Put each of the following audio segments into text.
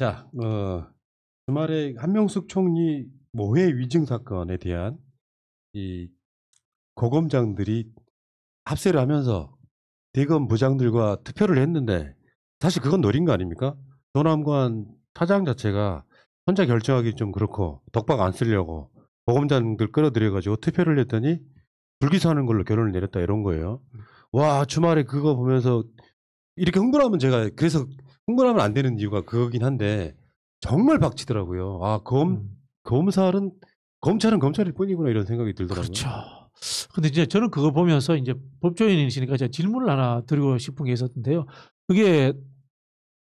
자, 주말에 한명숙 총리 모해 위증 사건에 대한 이 고검장들이 합세를 하면서 대검 부장들과 투표를 했는데 사실 그건 노린 거 아닙니까? 조남관 차장 자체가 혼자 결정하기 좀 그렇고 독박 안 쓰려고 고검장들 끌어들여가지고 투표를 했더니 불기소하는 걸로 결론을 내렸다 이런 거예요. 와, 주말에 그거 보면서 이렇게 흥분하면 제가 그래서 흥분하면 안 되는 이유가 그거긴 한데 정말 박치더라고요. 아, 검찰은 검찰일 뿐이구나 이런 생각이 들더라고요. 그렇죠. 근데 이제 저는 그거 보면서 이제 법조인이시니까 제가 질문을 하나 드리고 싶은 게 있었는데요. 그게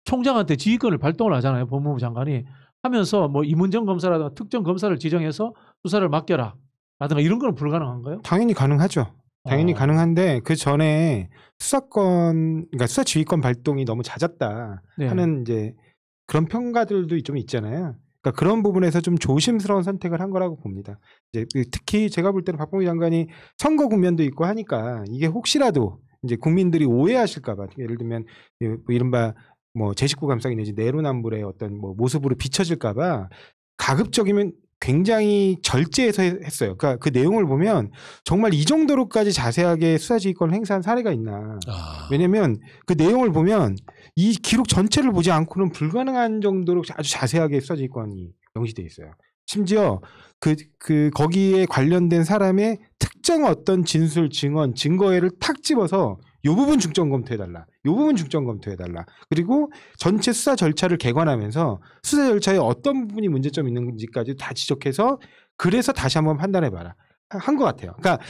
총장한테 지휘권을 발동을 하잖아요. 법무부 장관이 하면서 뭐 이문정 검사라든가 특정 검사를 지정해서 수사를 맡겨라 라든가 이런 건 불가능한가요? 당연히 가능하죠. 당연히 아. 가능한데 그 전에 수사권, 그러니까 수사 지휘권 발동이 너무 잦았다 네. 하는 이제 그런 평가들도 좀 있잖아요. 그러니까 그런 부분에서 좀 조심스러운 선택을 한 거라고 봅니다. 이제 특히 제가 볼 때는 박봉기 장관이 선거 국면도 있고 하니까 이게 혹시라도 이제 국민들이 오해하실까봐, 예를 들면 이른바 뭐 제19 감싸기 내지 내로남불의 어떤 뭐 모습으로 비춰질까봐 가급적이면 굉장히 절제해서 했어요. 그러니까 그 내용을 보면 정말 이 정도로까지 자세하게 수사지휘권을 행사한 사례가 있나. 왜냐면 그 내용을 보면 이 기록 전체를 보지 않고는 불가능한 정도로 아주 자세하게 수사지휘권이 명시되어 있어요. 심지어 거기에 관련된 사람의 특정 어떤 진술, 증언, 증거회를 탁 집어서 요 부분 중점 검토해달라. 요 부분 중점 검토해달라. 그리고 전체 수사 절차를 개관하면서 수사 절차에 어떤 부분이 문제점이 있는지까지 다 지적해서 그래서 다시 한번 판단해봐라. 한 것 같아요. 그러니까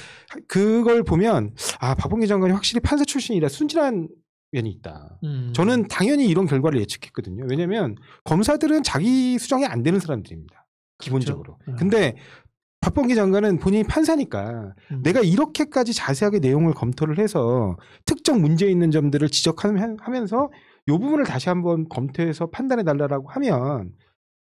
그걸 보면 아, 박봉기 장관이 확실히 판사 출신이라 순진한 면이 있다. 저는 당연히 이런 결과를 예측했거든요. 왜냐하면 검사들은 자기 수정이 안 되는 사람들입니다. 기본적으로. 그렇죠. 근데 박봉기 장관은 본인이 판사니까 내가 이렇게까지 자세하게 내용을 검토를 해서 특정 문제 있는 점들을 지적하면서 이 부분을 다시 한번 검토해서 판단해달라고 하면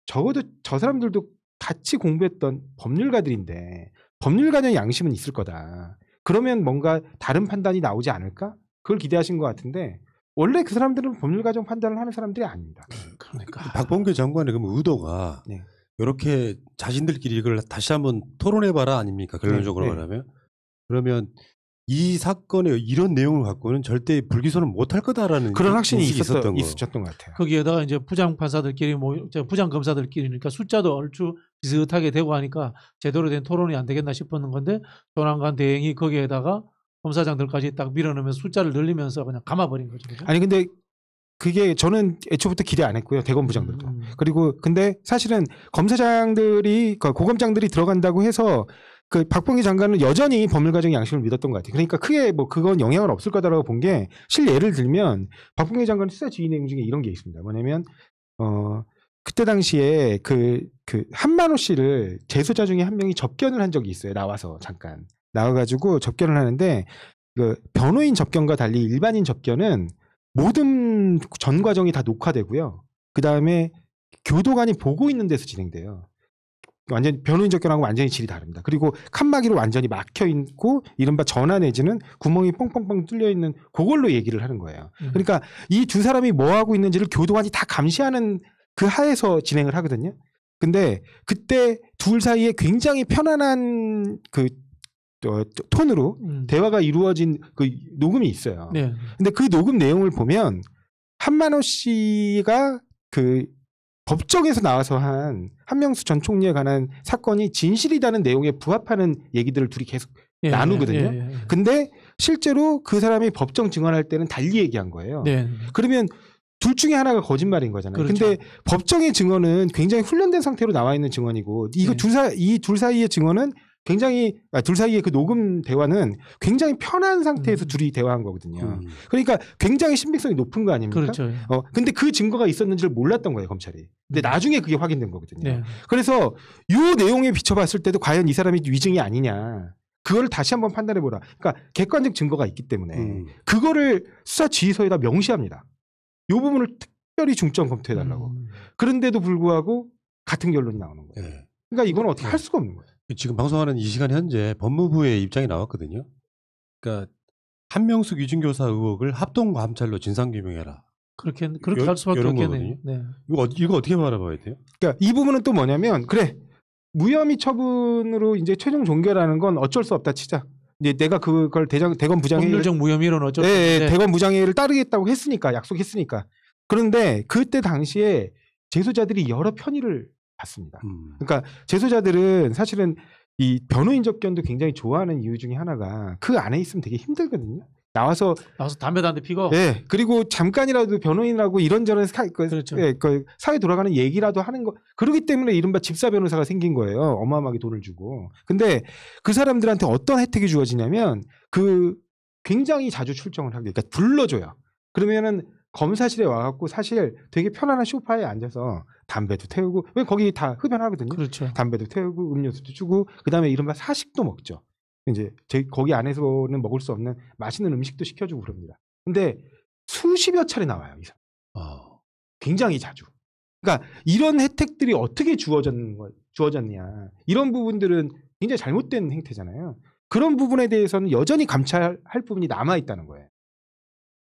적어도 저 사람들도 같이 공부했던 법률가들인데 법률가의 양심은 있을 거다. 그러면 뭔가 다른 판단이 나오지 않을까? 그걸 기대하신 것 같은데 원래 그 사람들은 법률가정 판단을 하는 사람들이 아닙니다. 그러니까 박범계 장관의 그럼 의도가 네. 이렇게 자신들끼리 이걸 다시 한번 토론해봐라 아닙니까? 결론적으로 네. 말하면. 그러면 이 사건의 이런 내용을 갖고는 절대 불기소는 못할 거다라는 그런 확신이 있었던 있었던 것 같아요. 거기에다가 이제 부장 판사들끼리 부장 검사들끼리니까 숫자도 얼추 비슷하게 되고 하니까 제대로 된 토론이 안 되겠나 싶었는 건데 조남관 대행이 거기에다가 검사장들까지 딱 밀어넣으면서 숫자를 늘리면서 그냥 감아버린 거죠. 그죠? 아니 근데 그게 저는 애초부터 기대 안 했고요. 대검 부장들도. 그리고 근데 사실은 검사장들이 고검장들이 들어간다고 해서 그 박봉기 장관은 여전히 법률가정의 양심을 믿었던 것 같아요. 그러니까 크게 뭐 그건 영향은 없을 거다라고 본 게 실예를 들면 박봉기 장관 수사 지휘 내용 중에 이런 게 있습니다. 뭐냐면 그때 당시에 그 한만호 씨를 재소자 중에 한 명이 접견을 한 적이 있어요. 나와서 잠깐 나와가지고 접견을 하는데 그 변호인 접견과 달리 일반인 접견은 모든 전 과정이 다 녹화되고요. 그 다음에 교도관이 보고 있는 데서 진행돼요. 완전히 변호인 접견하고 완전히 질이 다릅니다. 그리고 칸막이로 완전히 막혀 있고 이른바 전화 내지는 구멍이 뻥뻥뻥 뚫려 있는 그걸로 얘기를 하는 거예요. 그러니까 이 두 사람이 뭐 하고 있는지를 교도관이 다 감시하는 그 하에서 진행을 하거든요. 근데 그때 둘 사이에 굉장히 편안한 그 톤으로 대화가 이루어진 그 녹음이 있어요. 네. 근데 그 녹음 내용을 보면 한만호 씨가 그 법정에서 나와서 한 한명수 전 총리에 관한 사건이 진실이라는 내용에 부합하는 얘기들을 둘이 계속 나누거든요. 근데 실제로 그 사람이 법정 증언할 때는 달리 얘기한 거예요. 네. 그러면 둘 중에 하나가 거짓말인 거잖아요. 그렇죠. 근데 법정의 증언은 굉장히 훈련된 상태로 나와 있는 증언이고 이거 이 둘 사이의 증언은 굉장히 둘 사이의 그 녹음 대화는 굉장히 편한 상태에서 둘이 대화한 거거든요. 그러니까 굉장히 신빙성이 높은 거 아닙니까? 그렇죠. 근데 그 증거가 있었는지를 몰랐던 거예요, 검찰이. 근데 나중에 그게 확인된 거거든요. 네. 그래서 이 내용에 비춰봤을 때도 과연 이 사람이 위증이 아니냐. 그거를 다시 한번 판단해보라. 그러니까 객관적 증거가 있기 때문에 그거를 수사 지휘서에다 명시합니다. 이 부분을 특별히 중점 검토해달라고. 그런데도 불구하고 같은 결론이 나오는 거예요. 네. 그러니까 이건 어떻게 할 수가 없는 거예요. 지금 방송하는 이 시간 현재 법무부의 입장이 나왔거든요. 그러니까 한명숙 위증교사 의혹을 합동감찰로 진상규명해라. 그렇게 요- 할 수밖에 요런 없겠네요. 거거든요. 네. 이거 어떻게 바라봐야 돼요? 그러니까 이 부분은 또 뭐냐면 그래 무혐의 처분으로 이제 최종 종결하는 건 어쩔 수 없다 치자. 이제 내가 그걸 대검 부장회의를 법률적 무혐의로는 어쩔 수 예, 없는데 대검 부장회의를 따르겠다고 했으니까 약속했으니까. 그런데 그때 당시에 재소자들이 여러 편의를 봤습니다. 그러니까 재소자들은 사실은 이 변호인 접견도 굉장히 좋아하는 이유 중에 하나가 그 안에 있으면 되게 힘들거든요. 나와서 담배도 한 대 피고 예 그리고 잠깐이라도 변호인하고 이런저런 그렇죠. 사회 돌아가는 얘기라도 하는 거 그러기 때문에 이른바 집사 변호사가 생긴 거예요. 어마어마하게 돈을 주고. 근데 그 사람들한테 어떤 혜택이 주어지냐면 그 굉장히 자주 출정을 하게 그러니까 불러줘요. 그러면은 검사실에 와갖고 사실 되게 편안한 소파에 앉아서 담배도 태우고 왜 거기 다 흡연하거든요. 그렇죠. 담배도 태우고 음료수도 주고 그다음에 이른바 사식도 먹죠. 이제 거기 안에서는 먹을 수 없는 맛있는 음식도 시켜주고 그럽니다. 근데 수십여 차례 나와요. 이 사람. 굉장히 자주. 그러니까 이런 혜택들이 어떻게 주어졌냐. 이런 부분들은 굉장히 잘못된 행태잖아요. 그런 부분에 대해서는 여전히 감찰할 부분이 남아있다는 거예요.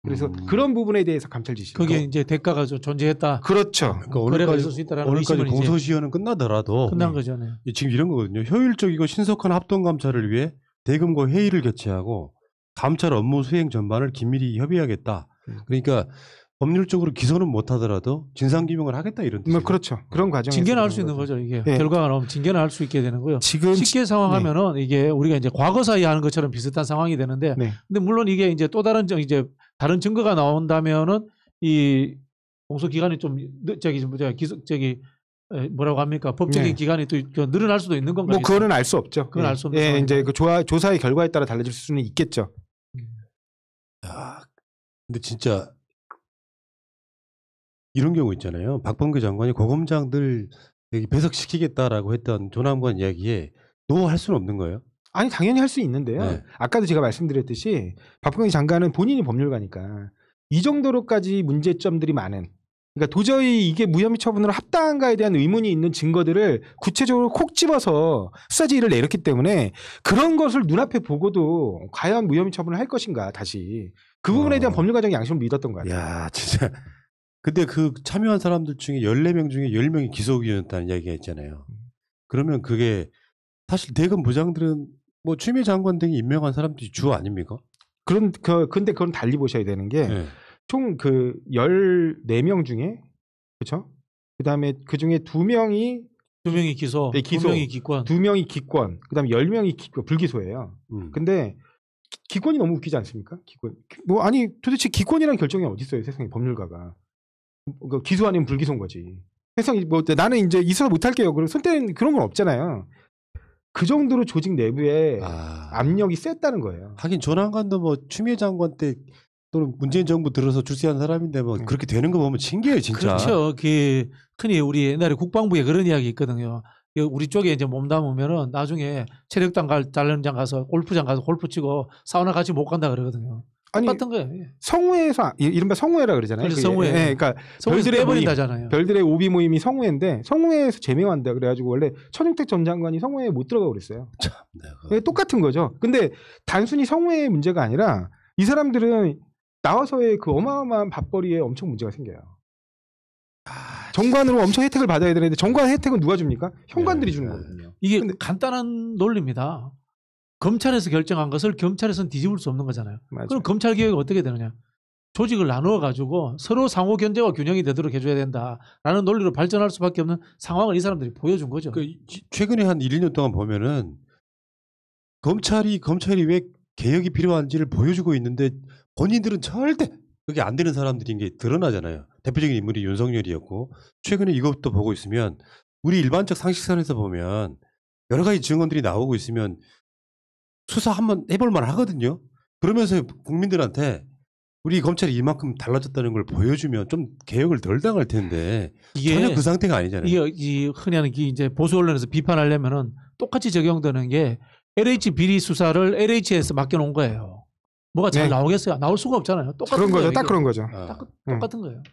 그래서 그런 부분에 대해서 감찰 지시. 거기에 이제 대가가 좀 존재했다. 그렇죠. 그러니까 거래가 있을 수 있다라는 오늘까지 의심은 이제 공소시효는 끝나더라도 끝난 거죠. 네. 지금 이런 거거든요. 효율적이고 신속한 합동 감찰을 위해 대검과 회의를 개최하고 감찰 업무 수행 전반을 긴밀히 협의하겠다. 그러니까 법률적으로 기소는 못하더라도 진상규명을 하겠다 이런 뜻이에요. 뭐 그렇죠. 그런 과정에서 징계는 할 수 있는 거죠. 이게 예. 결과가 나오면 징계는 할 수 있게 되는 거고요. 지금 쉽게 상황하면은 이게 우리가 이제 과거 사이 하는 것처럼 비슷한 상황이 되는데, 네. 근데 물론 이게 이제 또 다른 이제 다른 증거가 나온다면은 이 공소 기간이 좀 뭐라고 합니까? 법적인 네. 기간이 또 늘어날 수도 있는 건가요? 뭐 그거는 알 수 없죠. 그건 알 수 없는 예, 상황이죠. 이제 그 조사의 결과에 따라 달라질 수는 있겠죠. 야, 근데 진짜 이런 경우 있잖아요. 박범계 장관이 고검장들 여기 배석시키겠다라고 했던 조남관 이야기에 노 할 수는 없는 거예요. 아니 당연히 할 수 있는데요. 네. 아까도 제가 말씀드렸듯이 박범계 장관은 본인이 법률가니까 이 정도로까지 문제점들이 많은 그러니까 도저히 이게 무혐의 처분으로 합당한가에 대한 의문이 있는 증거들을 구체적으로 콕 집어서 수사지휘를 내렸기 때문에 그런 것을 눈앞에 보고도 과연 무혐의 처분을 할 것인가 다시 그 부분에 대한 법률 과정 양심을 믿었던 거 같아요. 야, 진짜. 근데 그 참여한 사람들 중에 14명 중에 10명이 기소의견이었다는 이야기가 있잖아요. 그러면 그게 사실 대검 부장들은 뭐 추미애 장관 등이 임명한 사람들이 주 아닙니까? 근데 그건 달리 보셔야 되는 게 네. 총 그 14명 중에 그렇죠? 그다음에 그 중에 2명이 2명이 기소, 네, 기소. 2명이 기권. 2명이 기권, 그다음에 10명이 불기소예요. 근데 기권이 너무 웃기지 않습니까? 기권. 뭐 아니 도대체 기권이라는 결정이 어디 있어요? 세상에 법률가가. 기소 아니면 불기소인 거지. 세상에 뭐 나는 이제 있어서 못 할게요. 그리고 손 때리는 그런 건 없잖아요. 그 정도로 조직 내부에 압력이 셌다는 거예요. 하긴 조남관도 뭐 추미애 장관 때 또는 문재인 정부 들어서 출세한 사람인데 뭐 그렇게 되는 거 보면 신기해요, 진짜. 그렇죠. 그 흔히 우리 옛날에 국방부에 그런 이야기 있거든요. 우리 쪽에 이제 몸담으면은 나중에 체력단 단련장 가서 골프장 가서 골프 치고 사우나 같이 못 간다 그러거든요. 아니, 똑같은 거예요. 예. 성우회에서 이른바 성우회라 그러잖아요. 그래서 그게. 성우회. 예, 그러니까 성우에서 별들의 모임, 빼버린다잖아요. 별들의 오비 모임이 성우회인데 성우회에서 제명한다 그래가지고 원래 천용택 전 장관이 성우회에 못 들어가 그랬어요. 참, 그게 똑같은 거죠. 근데 단순히 성우회의 문제가 아니라 이 사람들은 나와서의 그 어마어마한 밥벌이에 엄청 문제가 생겨요. 정관으로 엄청 혜택을 받아야 되는데 정관 혜택은 누가 줍니까? 현관들이 주는 거거든요. 이게 근데- 간단한 논리입니다. 검찰에서 결정한 것을 경찰에서는 뒤집을 수 없는 거잖아요. 맞아요. 그럼 검찰 개혁이 어떻게 되느냐? 조직을 나누어 가지고 서로 상호 견제와 균형이 되도록 해줘야 된다라는 논리로 발전할 수밖에 없는 상황을 이 사람들이 보여준 거죠. 최근에 한 1, 2년 동안 보면은 검찰이 왜 개혁이 필요한지를 보여주고 있는데 본인들은 절대 그게 안 되는 사람들인 게 드러나잖아요. 대표적인 인물이 윤석열이었고 최근에 이것도 보고 있으면 우리 일반적 상식선에서 보면 여러 가지 증언들이 나오고 있으면 수사 한번 해볼 만 하거든요. 그러면서 국민들한테 우리 검찰이 이만큼 달라졌다는 걸 보여주면 좀 개혁을 덜 당할 텐데 이게 전혀 그 상태가 아니잖아요. 이게 흔히 하는 이제 보수 언론에서 비판하려면은 똑같이 적용되는 게 LH 비리 수사를 LH에서 맡겨놓은 거예요. 뭐가 잘 네. 나오겠어요? 나올 수가 없잖아요. 똑같은 그런 거죠. 거예요, 딱 이게. 그런 거죠. 똑같은 거예요.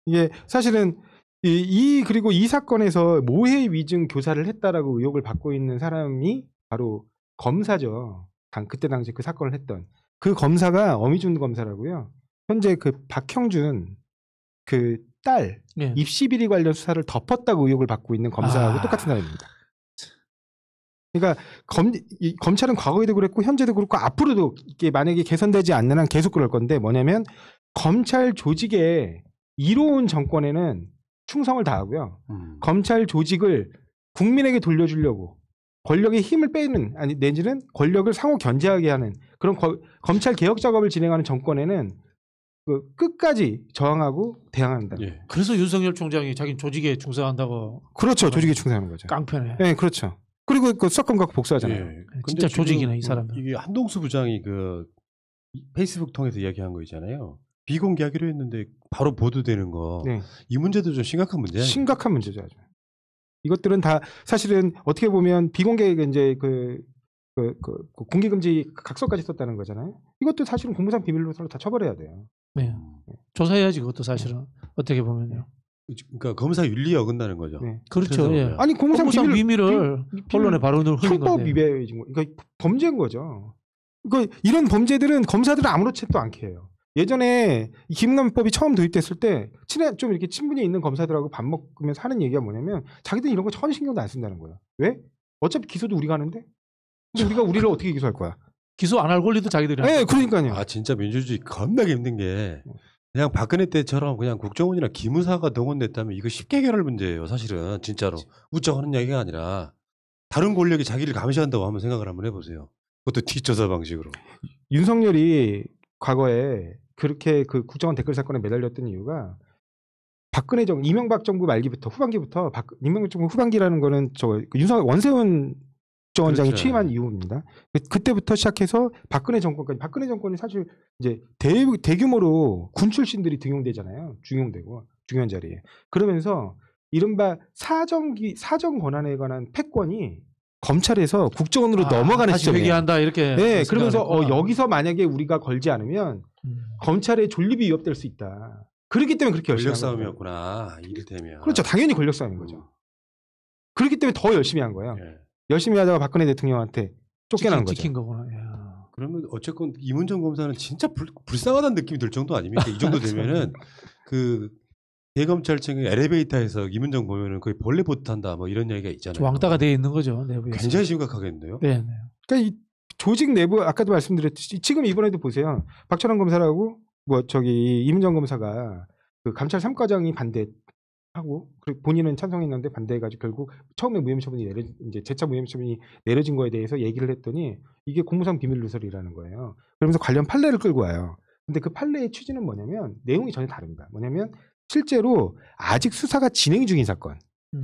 이게 사실은 그리고 이 사건에서 모해 위증 교사를 했다라고 의혹을 받고 있는 사람이 바로 검사죠. 그때 당시 그 사건을 했던 그 검사가 어미준 검사라고요. 현재 그 박형준 그 딸 예. 입시 비리 관련 수사를 덮었다고 의혹을 받고 있는 검사하고 아. 똑같은 사람입니다. 그러니까 검찰은 과거에도 그랬고 현재도 그렇고 앞으로도 이게 만약에 개선되지 않는 한 계속 그럴 건데 뭐냐면 검찰 조직에 이로운 정권에는 충성을 다하고요. 검찰 조직을 국민에게 돌려주려고 권력의 힘을 빼는 아니 내지는 권력을 상호 견제하게 하는 그런 검찰 개혁 작업을 진행하는 정권에는 그 끝까지 저항하고 대항한다. 예. 그래서 윤석열 총장이 자기 조직에 충성한다고 그렇죠. 조직에 충성하는 거죠. 깡패네. 네, 그렇죠. 그리고 그 수사권 갖고 복수하잖아요. 예. 진짜 근데 지금 조직이네 이 사람은. 이게 한동수 부장이 그 페이스북 통해서 이야기한 거 있잖아요. 비공개하기로 했는데 바로 보도되는 거. 네. 이 문제도 좀 심각한 문제예요. 심각한 문제죠. 아주. 이것들은 다 사실은 어떻게 보면 비공개 이제 그 공개금지 각서까지 썼다는 거잖아요. 이것도 사실은 공무상 비밀로서로 다 처벌해야 돼요. 네. 조사해야지 그것도 사실은 어떻게 보면요. 그러니까 검사 윤리에 어긋나는 거죠. 네. 그렇죠. 그래서 예. 그래요. 아니 공무상 비밀을 언론에 바로 흘린 형법 건데. 위배인 거. 그러니까 범죄인 거죠. 그러니까 이런 범죄들은 검사들은 아무렇지도 않게 해요. 예전에 이 김남법이 처음 도입됐을 때 좀 이렇게 친분이 있는 검사들하고 밥 먹으면서 하는 얘기가 뭐냐면 자기들은 이런 거 전혀 신경도 안 쓴다는 거예요. 왜? 어차피 기소도 우리가 하는데. 근데 우리가 우리를 어떻게 기소할 거야? 기소 안 할 권리도 자기들이. 네, 그러니까요. 아 진짜 민주주의 겁나게 힘든 게 그냥 박근혜 때처럼 그냥 국정원이나 기무사가 동원됐다면 이거 쉽게 해결할 문제예요. 사실은 진짜로 우쩍하는 이야기가 아니라 다른 권력이 자기를 감시한다고 한번 생각을 한번 해보세요. 그것도 뒷조사 방식으로. 윤석열이 과거에 그렇게 그 국정원 댓글 사건에 매달렸던 이유가 박근혜 정부, 이명박 정부 말기부터 후반기부터 이명박 정부 후반기라는 거는 윤석열 원세훈 국정원장이 그렇죠. 취임한 이후입니다. 그때부터 시작해서 박근혜 정권까지 박근혜 정권이 사실 이제 대규모로 군 출신들이 등용되잖아요. 중용되고 중요한 자리에. 그러면서 이른바 사정 권한에 관한 패권이 검찰에서 국정원으로 넘어가는 다시 시점이에요. 회귀한다 이렇게. 네, 그러면서 생각을 여기서 만약에 우리가 걸지 않으면 검찰의 존립이 위협될 수 있다. 그렇기 때문에 그렇게 열심히 권력 한 거예요. 싸움이었구나. 이를테면. 그렇죠. 당연히 권력 싸움인 거죠. 그렇기 때문에 더 열심히 한 거예요. 예. 열심히 하다가 박근혜 대통령한테 쫓겨난 거죠. 찍힌 거구나. 야. 그러면 어쨌건 이문정 검사는 진짜 불쌍하다는 느낌이 들 정도 아닙니까? 이 정도 되면은 그 대검찰청의 엘리베이터에서 이문정 보면은 거의 벌레 보트한다 뭐 이런 얘기가 있잖아요. 왕따가 돼 있는 거죠 내부에. 굉장히 심각하겠는데요. 네. 네. 그러니까 이 조직 내부 아까도 말씀드렸듯이 지금 이번에도 보세요. 박철원 검사라고 이문정 검사가 그 감찰 3과장이 반대하고 그리고 본인은 찬성했는데 반대해가지고 결국 처음에 무혐의 처분이 이제 재차 무혐의 처분이 내려진 거에 대해서 얘기를 했더니 이게 공무상 비밀 누설이라는 거예요. 그러면서 관련 판례를 끌고 와요. 근데 그 판례의 취지는 뭐냐면 내용이 전혀 다릅니다. 뭐냐면 실제로 아직 수사가 진행 중인 사건,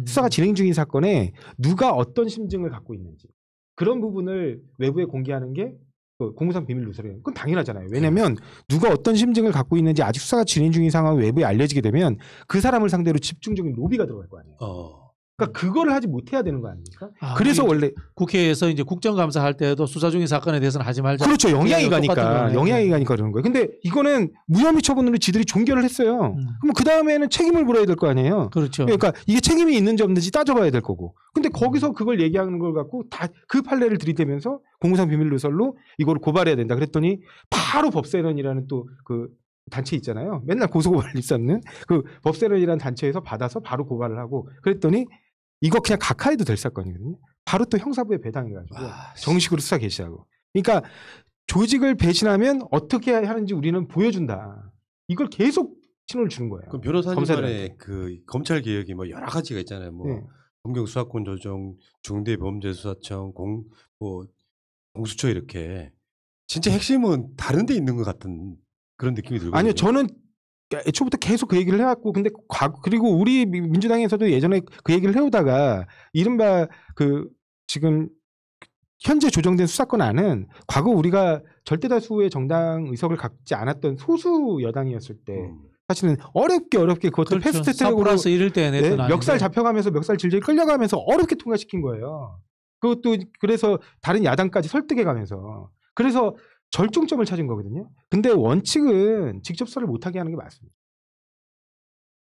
수사가 진행 중인 사건에 누가 어떤 심증을 갖고 있는지 그런 부분을 외부에 공개하는 게 공무상 비밀 누설이에요. 그건 당연하잖아요. 왜냐하면 누가 어떤 심증을 갖고 있는지 아직 수사가 진행 중인 상황이 외부에 알려지게 되면 그 사람을 상대로 집중적인 로비가 들어갈 거 아니에요. 그러니까 그거를 하지 못해야 되는 거 아닙니까? 그래서 원래 국회에서 이제 국정감사 할 때도 수사 중인 사건에 대해서는 하지 말자. 그렇죠. 영향이 똑같은 가니까 거네. 영향이 가니까 그러는 거예요. 근데 이거는 무혐의 처분으로 지들이 종결을 했어요. 그럼 그 다음에는 책임을 물어야 될 거 아니에요. 그렇죠. 그러니까 이게 책임이 있는지 없는지 따져봐야 될 거고. 근데 거기서 그걸 얘기하는 걸 갖고 다 그 판례를 들이대면서 공무상 비밀 누설로 이걸 고발해야 된다. 그랬더니 바로 법세련이라는 또 그 단체 있잖아요. 맨날 고소고발 일삼는 그 법세련이라는 단체에서 받아서 바로 고발을 하고 그랬더니 이거 그냥 각하해도 될 사건이거든요. 바로 또 형사부에 배당해가지고 정식으로 수사 개시하고. 그러니까 조직을 배신하면 어떻게 하는지 우리는 보여준다. 이걸 계속 신호를 주는 거예요. 그럼 변호사님만의 그 검찰 개혁이 뭐 여러 가지가 있잖아요. 뭐 네. 검경 수사권 조정, 중대범죄수사청, 공수처 이렇게 진짜 핵심은 다른 데 있는 것 같은 그런 느낌이 들거든요. 아니요, 저는 애초부터 계속 그 얘기를 해왔고, 근데 그리고 우리 민주당에서도 예전에 그 얘기를 해오다가 이른바 그 지금 현재 조정된 수사권안은 과거 우리가 절대다수의 정당 의석을 갖지 않았던 소수 여당이었을 때 사실은 어렵게 그것도 그렇죠. 패스트 트랙으로 4+1일 때 냈던 네, 멱살 아닌데. 잡혀가면서 멱살 질질 끌려가면서 어렵게 통과시킨 거예요. 그것도 그래서 다른 야당까지 설득해가면서 그래서 절정점을 찾은 거거든요. 근데 원칙은 직접 수사를 못하게 하는 게 맞습니다.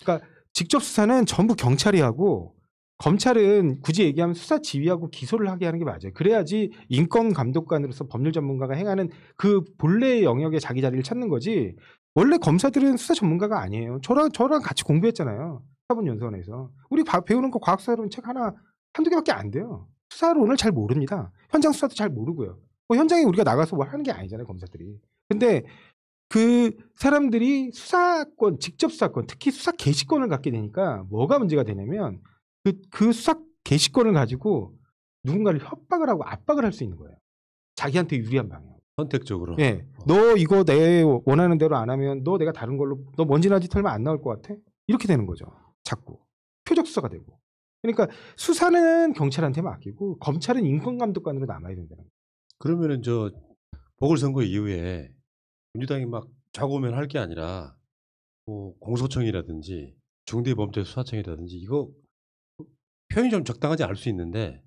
그러니까 직접 수사는 전부 경찰이 하고 검찰은 굳이 얘기하면 수사 지휘하고 기소를 하게 하는 게 맞아요. 그래야지 인권 감독관으로서 법률 전문가가 행하는 그 본래의 영역에 자기 자리를 찾는 거지. 원래 검사들은 수사 전문가가 아니에요. 저랑 같이 공부했잖아요. 사법연수원에서. 우리 배우는 거 과학수사론 책 한두 개밖에 안 돼요. 수사론을 잘 모릅니다. 현장 수사도 잘 모르고요. 뭐 현장에 우리가 나가서 뭐 하는 게 아니잖아요, 검사들이. 근데 그 사람들이 수사권, 직접 수사권, 특히 수사 개시권을 갖게 되니까 뭐가 문제가 되냐면 그 수사 개시권을 가지고 누군가를 협박을 하고 압박을 할 수 있는 거예요. 자기한테 유리한 방향. 선택적으로. 예. 너 이거 내 원하는 대로 안 하면 너 내가 다른 걸로 너 먼지나 짓 털면 안 나올 것 같아? 이렇게 되는 거죠. 자꾸. 표적 수사가 되고. 그러니까 수사는 경찰한테 맡기고 검찰은 인권감독관으로 남아야 된다는 거예요. 그러면은 저 보궐선거 이후에 민주당이 막 좌고우면 할 게 아니라 뭐 공소청이라든지 중대범죄수사청이라든지 이거 표현이 좀 적당하지 않을 수 있는데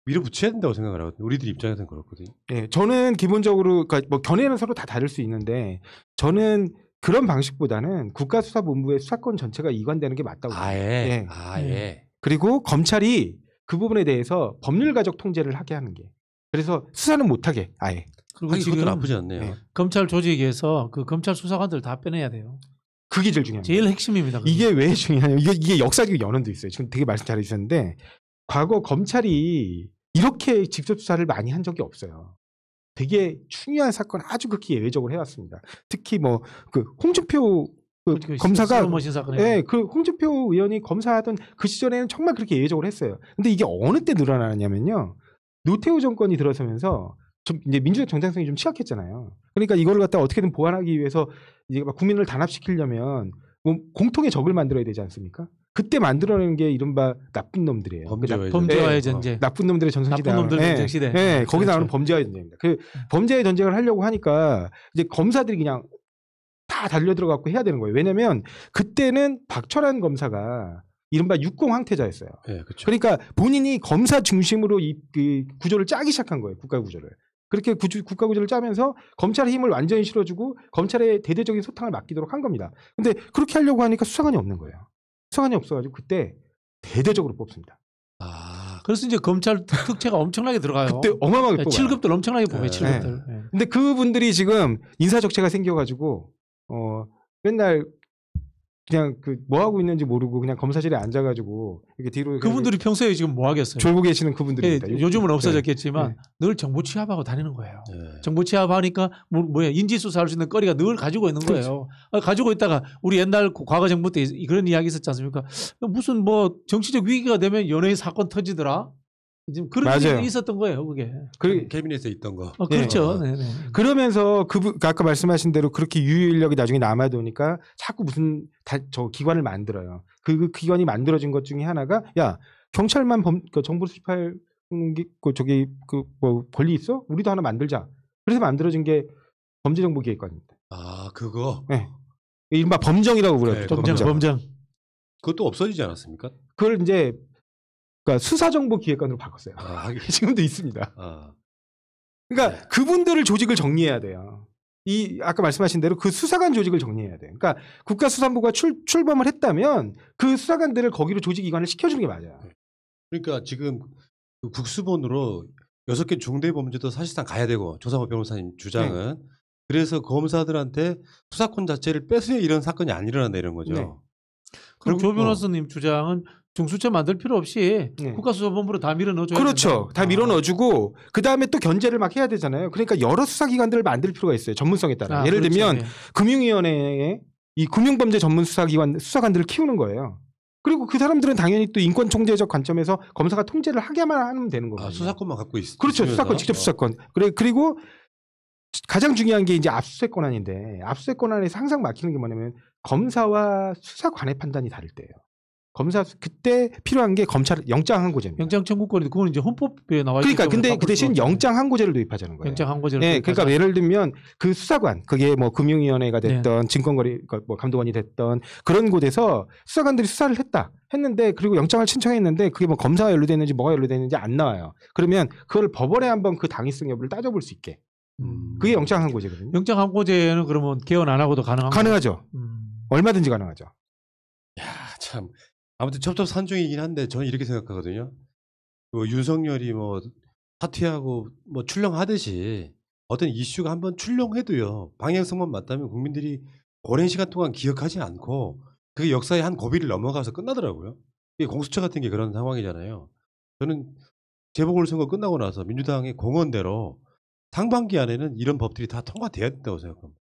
밀어붙여야 된다고 생각을 하거든요. 우리들 입장에서는 그렇거든요. 예, 저는 기본적으로 그러니까 뭐 견해는 서로 다 다를 수 있는데 저는 그런 방식보다는 국가수사본부의 수사권 전체가 이관되는 게 맞다고 봅니다. 예. 아예. 그리고 검찰이 그 부분에 대해서 법률가적 통제를 하게 하는 게. 그래서 수사는 못하게 아예. 그리고 하긴 지금 그것도 나쁘지 않네요. 네. 검찰 조직에서 그 검찰 수사관들 다 빼내야 돼요. 그게 제일 중요합니다. 제일 핵심입니다. 그게. 이게 왜 중요하냐면 이게 역사적 연원도 있어요. 지금 되게 말씀 잘해주셨는데 과거 검찰이 이렇게 직접 수사를 많이 한 적이 없어요. 되게 중요한 사건 아주 극히 예외적으로 해왔습니다. 특히 뭐 그 홍준표 검사가 슬로모션 사건에 예, 그 홍준표 의원이 검사하던 그 시절에는 정말 그렇게 예외적으로 했어요. 근데 이게 어느 때 늘어나냐면요. 노태우 정권이 들어서면서 좀 이제 민주적 정당성이 좀 취약했잖아요. 그러니까 이거를 갖다 어떻게든 보완하기 위해서 이제 막 국민을 단합시키려면 뭐 공통의 적을 만들어야 되지 않습니까? 그때 만들어내는 게 이른바 나쁜 놈들이에요. 범죄와의 예, 전쟁. 나쁜 놈들의 전성시대. 나쁜 놈들 전쟁 시대. 예, 거기 그렇죠. 나오는 범죄와의 전쟁입니다. 그 범죄의 전쟁을 하려고 하니까 이제 검사들이 그냥 다 달려들어갖고 해야 되는 거예요. 왜냐면 그때는 박철환 검사가 이른바 육공 황태자였어요. 네, 그렇죠. 그러니까 본인이 검사 중심으로 그 구조를 짜기 시작한 거예요. 국가 구조를. 그렇게 국가 구조를 짜면서 검찰의 힘을 완전히 실어주고 검찰의 대대적인 소탕을 맡기도록 한 겁니다. 근데 그렇게 하려고 하니까 수사관이 없는 거예요. 수사관이 없어가지고 그때 대대적으로 뽑습니다. 그래서 이제 검찰 특채가 엄청나게 들어가요. 그때 어마어마하게 뽑아요. 7급들 엄청나게 뽑아요. 네. 7급들. 네. 근데 그분들이 지금 인사적체가 생겨가지고 맨날 그냥 그 뭐 하고 있는지 모르고 그냥 검사실에 앉아가지고 이렇게 뒤로 그분들이 평소에 지금 뭐 하겠어요? 졸고 계시는 그분들입니다. 예, 요즘은 없어졌겠지만 네. 늘 정보 취합하고 다니는 거예요. 네. 정보 취합하니까 뭐야 인지수사할 수 있는 거리가 늘 가지고 있는 거예요. 가지고 있다가 우리 옛날 과거 정부 때 그런 이야기 있었지 않습니까? 무슨 뭐 정치적 위기가 되면 연예인 사건 터지더라. 지금 그런 맞아요. 일이 있었던 거예요, 그게. 캐비넷에 있던 거. 그렇죠. 예. 네네. 그러면서 아까 말씀하신 대로 그렇게 유효인력이 나중에 남아도니까 자꾸 무슨 저 기관을 만들어요. 그 기관이 만들어진 것 중에 하나가 야 경찰만 정보 수집할 뭐 권리 있어? 우리도 하나 만들자. 그래서 만들어진 게 범죄정보기획관입니다. 그거. 네. 이른바 범정이라고 부르죠. 네, 범정. 그것도 없어지지 않았습니까? 그걸 이제 그러니까 수사정보기획관으로 바꿨어요. 지금도 있습니다. 그러니까 네. 그분들을 조직을 정리해야 돼요. 아까 말씀하신 대로 그 수사관 조직을 정리해야 돼요. 그러니까 국가수사본부가 출범을 했다면 그 수사관들을 거기로 조직 이관을 시켜주는 게 맞아요. 그러니까 지금 그 국수본으로 6개 중대범죄도 사실상 가야 되고 조상호 변호사님 주장은 그래서 검사들한테 수사권 자체를 뺏어야 이런 사건이 안 일어난다 이런 거죠. 네. 그럼 조 변호사님 주장은 중수처 만들 필요 없이 네. 국가수사본부로 다 밀어넣어줘야 그렇죠. 된다. 다 밀어넣어주고 그 다음에 또 견제를 막 해야 되잖아요. 그러니까 여러 수사기관들을 만들 필요가 있어요. 전문성에 따라. 예를 그렇죠. 들면 네. 금융위원회에 이 금융범죄 전문 수사관들을 키우는 거예요. 그리고 그 사람들은 당연히 또 인권총재적 관점에서 검사가 통제를 하게만 하면 되는 거거든요. 수사권만 갖고 그렇죠. 있으면서. 수사권, 직접 수사권. 그리고 가장 중요한 게 이제 압수수색 권한인데 압수수색 권한에서 항상 막히는 게 뭐냐면 검사와 수사관의 판단이 다를 때예요. 검사 그때 필요한 게 검찰 영장 항고제입니다. 영장 청구권이 그건 이제 헌법에 나와 있기 그러니까 때문에 근데 바꿀 그 대신 수가 없잖아요. 영장 항고제를 도입하자는 거예요. 영장 항고제를 네, 도입하자. 그러니까 예를 들면 그 수사관 그게 뭐 금융위원회가 됐던 증권거래 뭐 감독원이 됐던 그런 곳에서 수사관들이 수사를 했는데 그리고 영장을 신청했는데 그게 뭐 검사가 연루됐는지 뭐가 연루됐는지 안 나와요. 그러면 그걸 법원에 한번 그 당위성 여부를 따져볼 수 있게. 그게 영장 항고제거든요. 영장 항고제는 그러면 개헌 안 하고도 가능하죠. 얼마든지 가능하죠. 야, 참. 아무튼 첩첩산중이긴 한데 저는 이렇게 생각하거든요. 그 윤석열이 뭐 사퇴하고 뭐 출렁하듯이 어떤 이슈가 한번 출렁해도요. 방향성만 맞다면 국민들이 오랜 시간 동안 기억하지 않고 그게 역사의 한 고비를 넘어가서 끝나더라고요. 이게 공수처 같은 게 그런 상황이잖아요. 저는 재보궐선거 끝나고 나서 민주당의 공언대로 상반기 안에는 이런 법들이 다 통과돼야 된다고 생각합니다.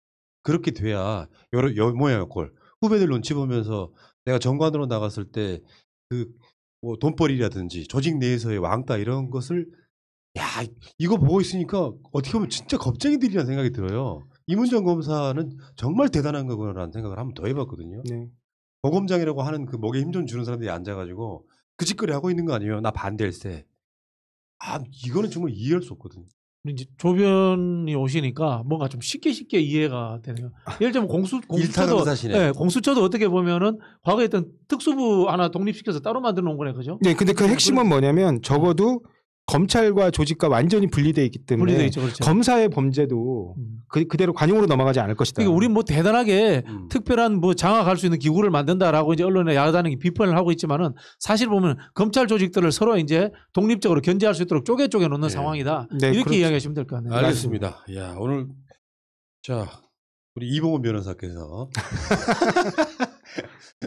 그렇게 돼야 요 모양 꼴 후배들 눈치 보면서 내가 정관으로 나갔을 때 그 뭐 돈벌이라든지 조직 내에서의 왕따 이런 것을 야 이거 보고 있으니까 어떻게 보면 진짜 겁쟁이들이라는 생각이 들어요. 이문정 검사는 정말 대단한 거구나라는 생각을 한번 더 해봤거든요. 네. 고검장이라고 하는 그 목에 힘 좀 주는 사람들이 앉아가지고 그 짓거리 하고 있는 거 아니에요. 나 반대일세. 아 이거는 정말 이해할 수 없거든요. 이제 조변이 오시니까 뭔가 좀 쉽게 이해가 되네요. 예를 들면 공수처도 일타강사시네. 네, 공수처도 어떻게 보면은 과거에 있던 특수부 하나 독립시켜서 따로 만들어 놓은 거네, 그죠? 네, 근데 그 핵심은 뭐냐면 적어도 검찰과 조직과 완전히 분리돼 있기 때문에 분리돼 있죠, 그렇죠. 검사의 범죄도 그대로 관용으로 넘어가지 않을 것이다. 그러니까 우리 뭐 대단하게 특별한 뭐 장악할 수 있는 기구를 만든다라고 이제 언론에 야당이 비판을 하고 있지만은 사실 보면 검찰 조직들을 서로 이제 독립적으로 견제할 수 있도록 쪼개 놓는 네. 상황이다. 네, 이렇게 그렇죠. 이야기하시면 될 것 같네요. 알겠습니다. 야 오늘 자 우리 이봉원 변호사께서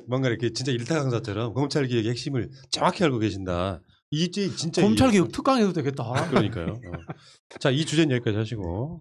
뭔가 이렇게 진짜 일타강사처럼 검찰 개혁의 핵심을 정확히 알고 계신다. 이게 진짜 검찰 이해했어요. 개혁 특강해도 되겠다. 그러니까요. 자, 이 주제는 여기까지 하시고